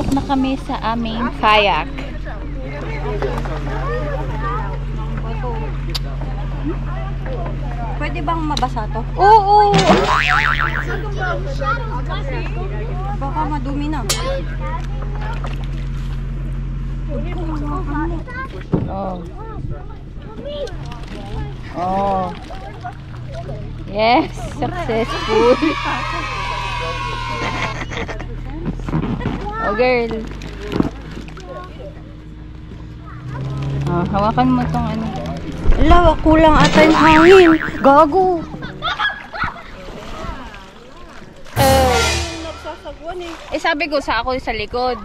Papasok na kami sa aming kayak. Pwede bang mabasa to? Oo! Baka madumi na. Oh. Oh. Yes, successful. Oh, girl. Oh, hawakan mo tong ano. Ala, kulang ata yung hangin. Gago. Sabi ko sa ako sa likod.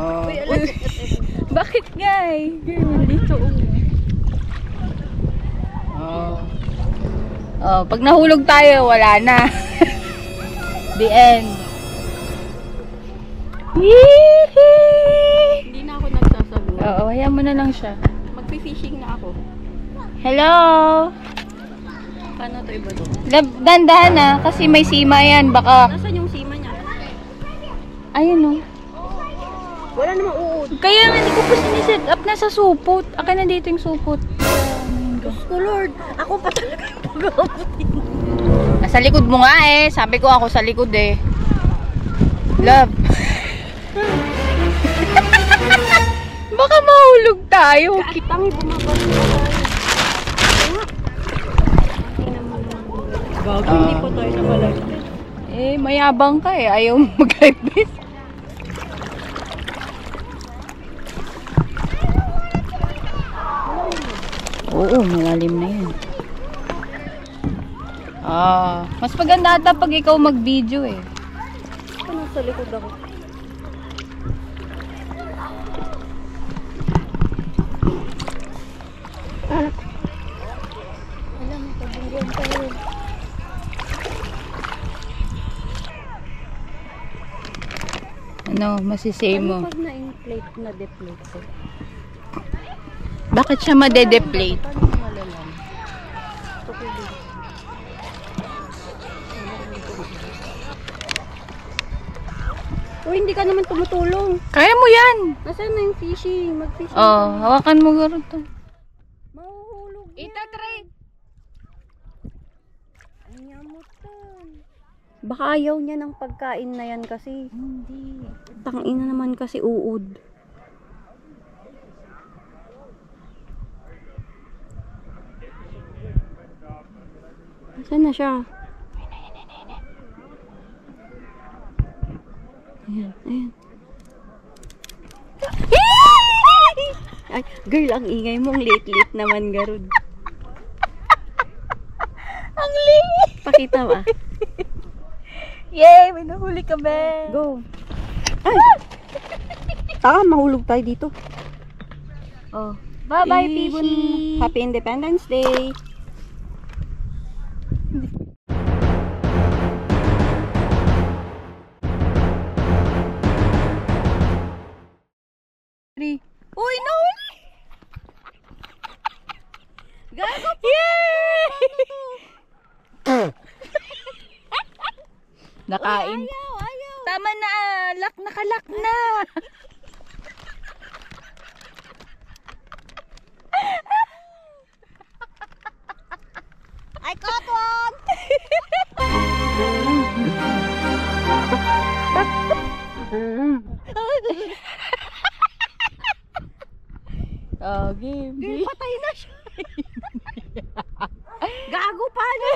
Oh. Bakit guy? Girl, dito. Oh. Oh, pag nahulog tayo, wala na. The end. Hindi na ako nagsasagot. Oo, hayaan mo na lang siya. Magpi-fishing na ako. Hello! Paano to iba to? Dandahan na, kasi may sima yan. Baka... Nasaan yung sima niya? Ayun o. Wala namang uod. Kaya nga, hindi ko pa siniset up na sa supot. Akin na dito yung supot. Diyos ko Lord, ako pa talaga yung pag-aabutin. Nasa likod mo nga eh. Sabi ko ako sa likod eh. Love. Baka mahulog tayo. Tangi bumabalik na tayo. Gago, hindi pa tayo namalagay. Eh, mayabang ka eh. Ayaw mag-hypebeast. Oo, malalim na yan. Mas maganda ata pag ikaw mag-video eh. Ano sa likod ako? Alam mo, pabungguan tayo. Ano, masisay mo? Ano pag na-inflate na deflate ko? Bakit siya made-deplate? Paano mo malalaman? Okay, din. Uy, hindi ka naman tumutulong. Kaya mo yan! Nasaan na yung fishing? Mag-fishing Oh, ka. hawakan mo garo to. Mahuhulog yan. Itatry! Ang yamutan. Baka ayaw niya ng pagkain na yan kasi. Hindi. Tangina naman kasi uod. Nasaan na siya? Ayan, ayan. Ay, girl, ang ingay mo. Ang liit-liit naman, Garud. Ang liit! Pakita ba? Yay! May nahuli ka ba? Go. Ay! Taka, mahulog tayo dito. Oh. Bye-bye, Ibon. Fishy! Happy Independence Day! Uy, nahuli! Gago! Yay! Nakain. Ayaw! Tama na! Nakalak na! I caught one! Oh, game. Girl, patay na siya. Gago pa na.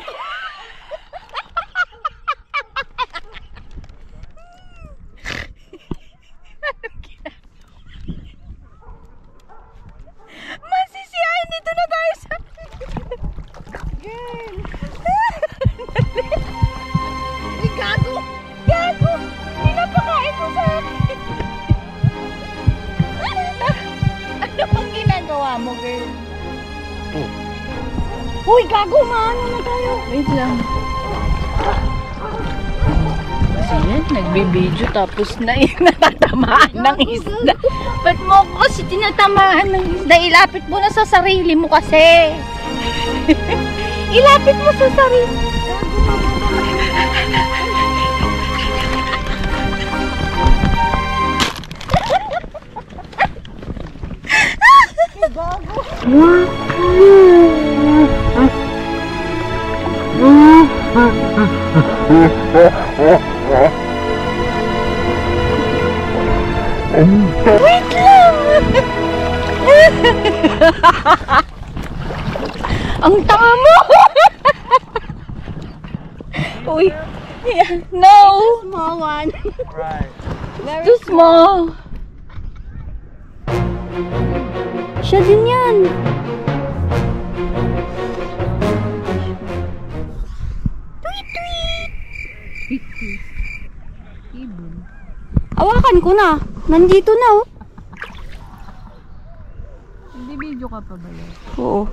Masisiyahin dito na tayo sa... Girl. Uy, gago. Gago. Pinapakain mo sa akin. Ano bang ginagawa mo, girl? Uy, gago. Maano na tayo. Wait lang. Kasi yan, nagbibideo tapos natatamaan ng isda. Ba't mo ko kasi tinatamaan ng isda? Ilapit mo na sa sarili mo kasi. Ilapit mo sa sarili. Wait lang! Ang tanga mo! Uy! Yeah, no! Small one. It's too small. Siya din yan. Awakan ko na. Nandito na oh. Hindi video ka pa ba yun? Oo.